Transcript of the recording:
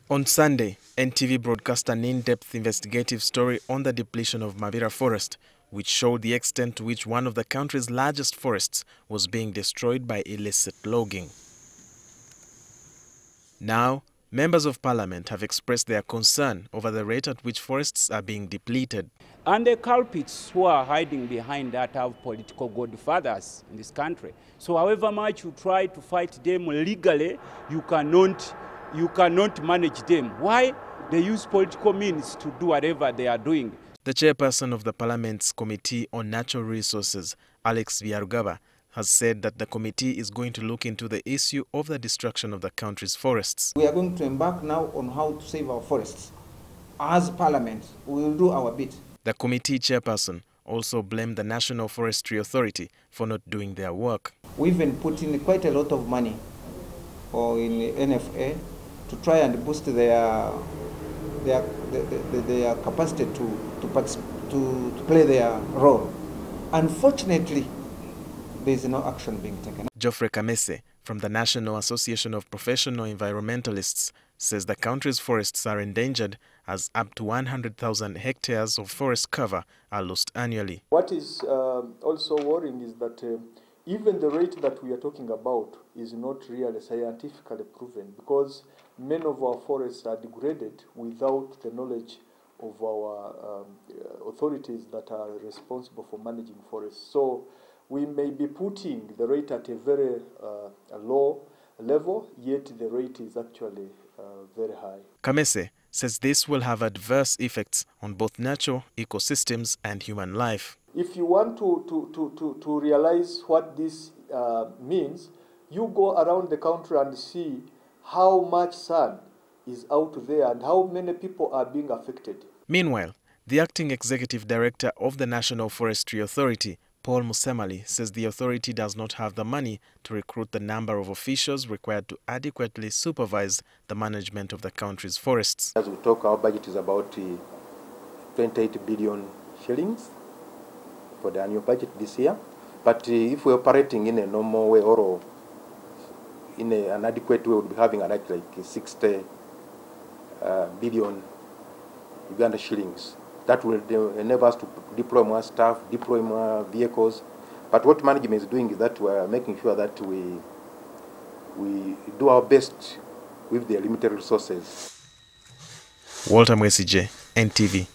On Sunday, NTV broadcast an in-depth investigative story on the depletion of Mabira Forest, which showed the extent to which one of the country's largest forests was being destroyed by illicit logging. Now, members of parliament have expressed their concern over the rate at which forests are being depleted. And the culprits who are hiding behind that have political godfathers in this country. So however much you try to fight them legally, you cannot manage them. Why? They use political means to do whatever they are doing. The chairperson of the Parliament's Committee on Natural Resources, Alex Byarugaba, has said that the committee is going to look into the issue of the destruction of the country's forests. We are going to embark now on how to save our forests. As Parliament, we will do our bit. The committee chairperson also blamed the National Forestry Authority for not doing their work. We even put in quite a lot of money in the NFA to try and boost their capacity to play their role. Unfortunately, there is no action being taken. Geoffrey Kamese from the National Association of Professional Environmentalists says the country's forests are endangered as up to 100,000 hectares of forest cover are lost annually. What is also worrying is that even the rate that we are talking about is not really scientifically proven, because many of our forests are degraded without the knowledge of our authorities that are responsible for managing forests. So we may be putting the rate at a very low level, yet the rate is actually very high. Kamese says this will have adverse effects on both natural ecosystems and human life. If you want to realize what this means, you go around the country and see how much sun is out there and how many people are being affected. Meanwhile, the acting executive director of the National Forestry Authority, Paul Musemali, says the authority does not have the money to recruit the number of officials required to adequately supervise the management of the country's forests. As we talk, our budget is about 28 billion shillings for the annual budget this year. But if we're operating in a normal way or in an adequate way, we'll be having like 60 billion Uganda shillings. That will enable us to deploy more staff, deploy more vehicles. But what management is doing is that we are making sure that we do our best with the limited resources. Walter Mwesije, NTV.